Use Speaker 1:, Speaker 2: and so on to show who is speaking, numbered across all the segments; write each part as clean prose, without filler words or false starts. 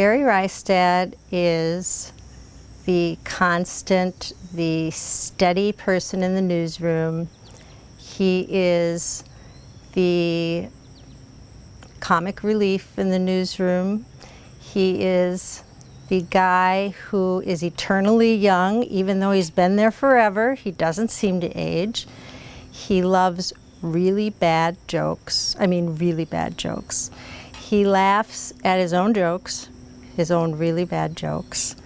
Speaker 1: Gary Reistad is the constant, the steady person in the newsroom. He is the comic relief in the newsroom. He is the guy who is eternally young, even though he's been there forever. He doesn't seem to age. He loves really bad jokes. I mean, really bad jokes. He laughs at his own jokes, his own really bad jokes.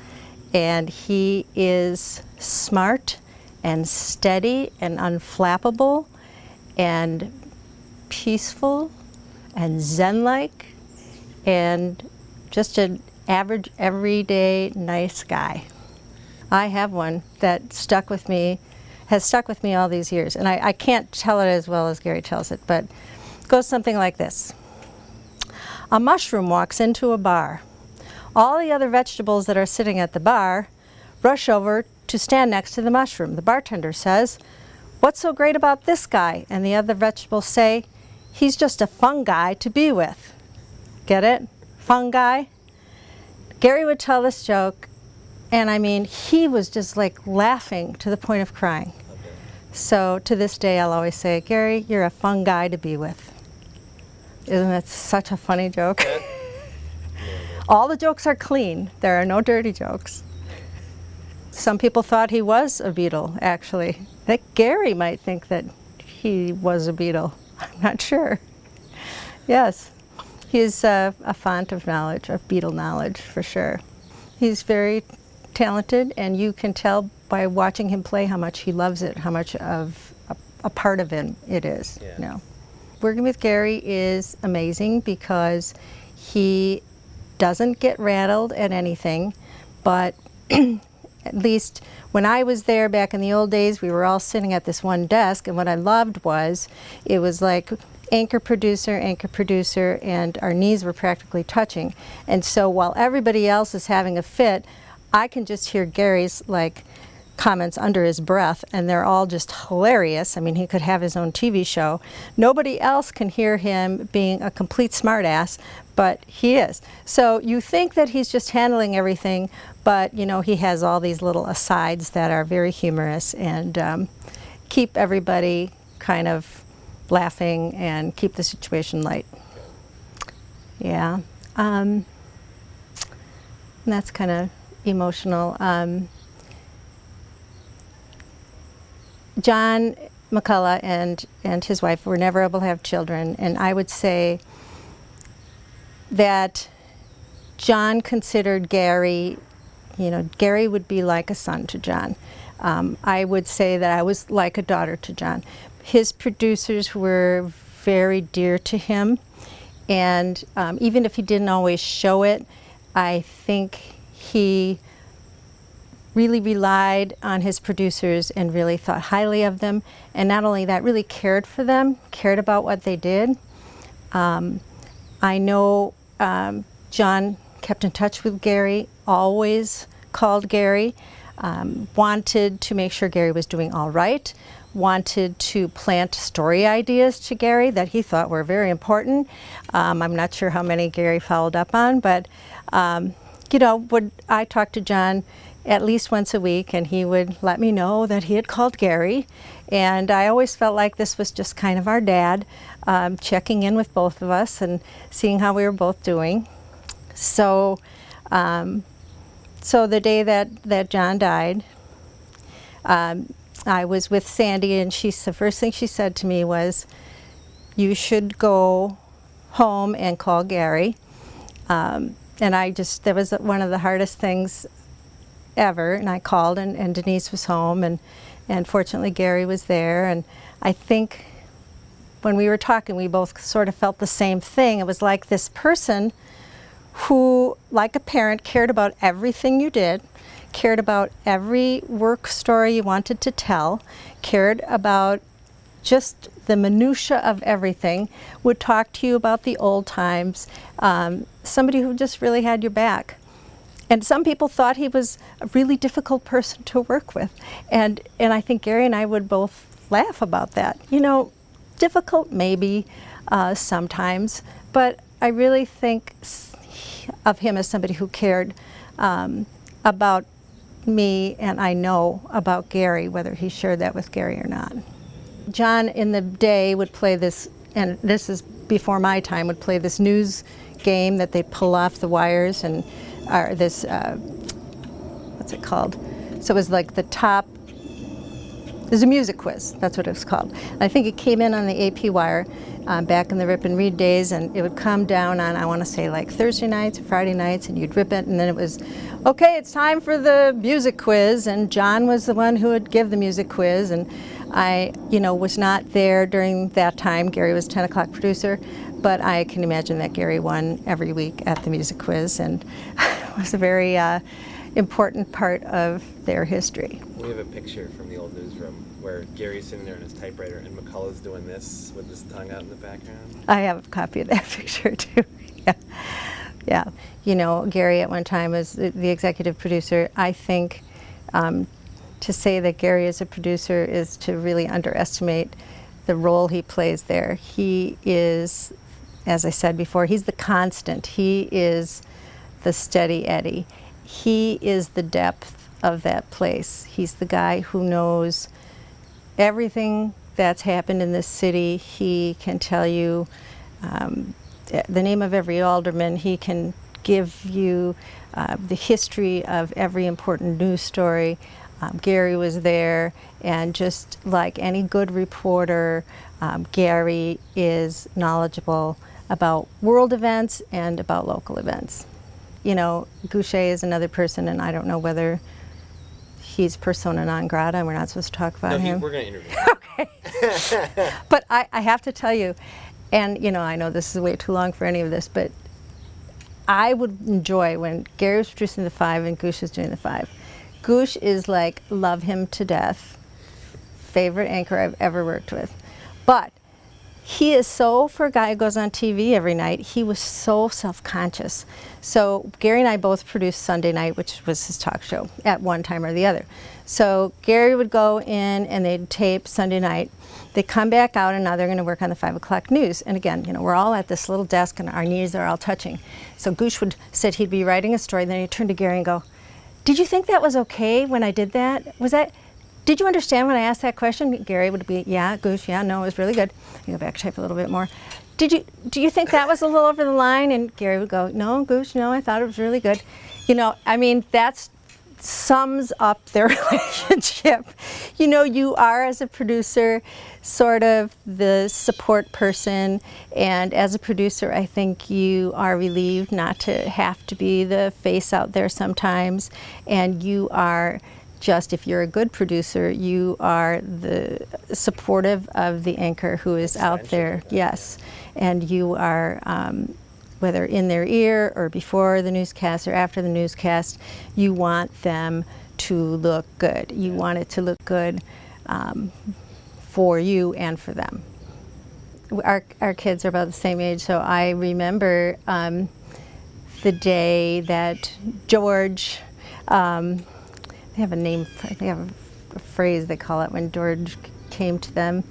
Speaker 1: And he is smart and steady and unflappable and peaceful and zen-like and just an average, everyday, nice guy. I have one that stuck with me, has stuck with me all these years, and I can't tell it as well as Gary tells it, but it goes something like this. A mushroom walks into a bar. All the other vegetables that are sitting at the bar rush over to stand next to the mushroom. The bartender says, "What's so great about this guy?" And the other vegetables say, "He's just a fun guy to be with." Get it? Fun guy? Gary would tell this joke, and I mean, he was just like laughing to the point of crying. So to this day, I'll always say, "Gary, you're a fun guy to be with." Isn't that such a funny joke? All the jokes are clean. There are no dirty jokes. Some people thought he was a beetle, actually. I think Gary might think that he was a beetle. I'm not sure. Yes, he's a font of knowledge, of beetle knowledge, for sure. He's very talented, and you can tell by watching him play how much he loves it, how much of a part of him it is.
Speaker 2: Yeah.
Speaker 1: You know. Working with Gary is amazing because he doesn't get rattled at anything, but at least when I was there back in the old days, we were all sitting at this one desk, and what I loved was it was like anchor producer, and our knees were practically touching. And so while everybody else is having a fit, I can just hear Gary's like comments under his breath, and they're all just hilarious. I mean, he could have his own TV show. Nobody else can hear him being a complete smartass, but he is. So you think that he's just handling everything, but you know, he has all these little asides that are very humorous and keep everybody kind of laughing and keep the situation light. Yeah, and that's kind of emotional. John McCullough and his wife were never able to have children, and I would say that John considered Gary, you know, Gary would be like a son to John. I would say that I was like a daughter to John. His producers were very dear to him, and even if he didn't always show it, I think he really relied on his producers and really thought highly of them, and not only that, really cared for them, cared about what they did. I know John kept in touch with Gary, always called Gary, wanted to make sure Gary was doing all right, wanted to plant story ideas to Gary that he thought were very important. I'm not sure how many Gary followed up on, but you know, I talked to John at least once a week, and he would let me know that he had called Gary, and I always felt like this was just kind of our dad checking in with both of us and seeing how we were both doing. So so the day that John died, I was with Sandy, and the first thing she said to me was, "You should go home and call Gary." And that was one of the hardest things ever, and I called, and Denise was home, and fortunately Gary was there, and I think when we were talking, we both sort of felt the same thing. It was like this person who, like a parent, cared about everything you did, cared about every work story you wanted to tell, cared about just the minutia of everything, would talk to you about the old times, somebody who just really had your back. And some people thought he was a really difficult person to work with. And I think Gary and I would both laugh about that. You know, difficult maybe sometimes, but I really think of him as somebody who cared about me, and I know about Gary, whether he shared that with Gary or not. John in the day would play this, and this is before my time, would play this news game that they pull off the wires, and this, what's it called? So it was like the top, there's a music quiz, that's what it was called. I think it came in on the AP wire back in the rip and read days, and it would come down on, I want to say, like Thursday nights or Friday nights, and you'd rip it, and then it was, okay, it's time for the music quiz, and John was the one who would give the music quiz, and I, was not there during that time. Gary was 10 o'clock producer, but I can imagine that Gary won every week at the music quiz, and it was a very important part of their history.
Speaker 2: We have a picture from the old newsroom where Gary's sitting there on his typewriter and McCullough's doing this with his tongue out in the background.
Speaker 1: I have a copy of that picture too. Yeah. Gary at one time was the executive producer. I think to say that Gary is a producer is to really underestimate the role he plays there. He is, as I said before, he's the constant. He is the steady Eddie. He is the depth of that place. He's the guy who knows everything that's happened in this city. He can tell you the name of every alderman. He can give you the history of every important news story. Gary was there, and just like any good reporter, Gary is knowledgeable about world events and about local events. Goucher is another person, and I don't know whether he's persona non grata, and we're not supposed to talk about him.
Speaker 2: We're going to interview him.
Speaker 1: Okay. But I have to tell you, and I know this is way too long for any of this, but I would enjoy when Gary was producing the 5 and Goosh was doing the 5. Goosh is like, love him to death, favorite anchor I've ever worked with. But he is so, for a guy who goes on TV every night, he was so self-conscious. So Gary and I both produced Sunday Night, which was his talk show, at one time or the other. So Gary would go in and they'd tape Sunday Night. They'd come back out, and now they're going to work on the 5 o'clock news. And again, we're all at this little desk and our knees are all touching. So Goosh would sit, he'd be writing a story, then he'd turn to Gary and go, did you think that was okay when I did that? Did you understand when I asked that question? Gary would be, yeah. Goosh, yeah, no, it was really good. You go back, type a little bit more. Do you think that was a little over the line? And Gary would go, no, Goosh, no, I thought it was really good. That sums up their relationship. You are, as a producer, sort of the support person, and as a producer, I think you are relieved not to have to be the face out there sometimes, and you are just, if you're a good producer, you are the supportive of the anchor who is out there. Yes, and you are, whether in their ear or before the newscast or after the newscast, you want them to look good. You want it to look good for you and for them. Our kids are about the same age, so I remember the day that George, they have a name, they have a phrase they call it when George came to them,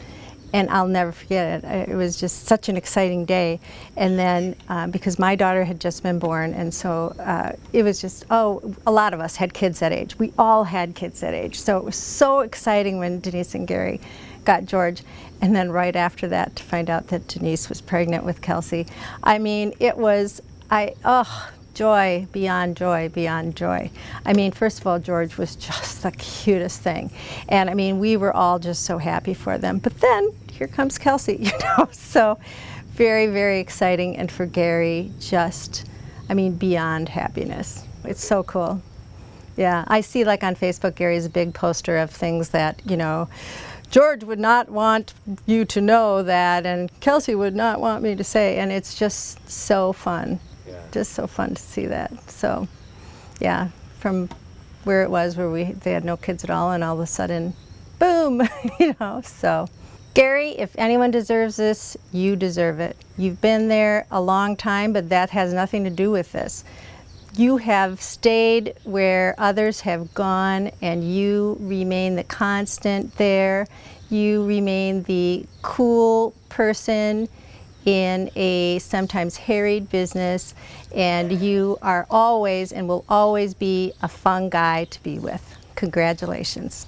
Speaker 1: and I'll never forget it. It was just such an exciting day. And then because my daughter had just been born, and so it was just, a lot of us had kids that age. We all had kids that age. So it was so exciting when Denise and Gary got George. And then right after that to find out that Denise was pregnant with Kelsey. I mean, it was, joy, beyond joy, beyond joy. I mean, first of all, George was just the cutest thing. And I mean, we were all just so happy for them. But then here comes Kelsey, So very, very exciting. And for Gary, just, beyond happiness. It's so cool. Yeah, I see like on Facebook, Gary's a big poster of things that, George would not want you to know that, and Kelsey would not want me to say, and it's just so fun. Yeah. Just so fun to see that. So, yeah, from where it was where they had no kids at all, and all of a sudden, boom, So, Gary, if anyone deserves this, you deserve it. You've been there a long time, but that has nothing to do with this. You have stayed where others have gone, and you remain the constant there. You remain the cool person. in a sometimes harried business, and you are always and will always be a fun guy to be with. Congratulations.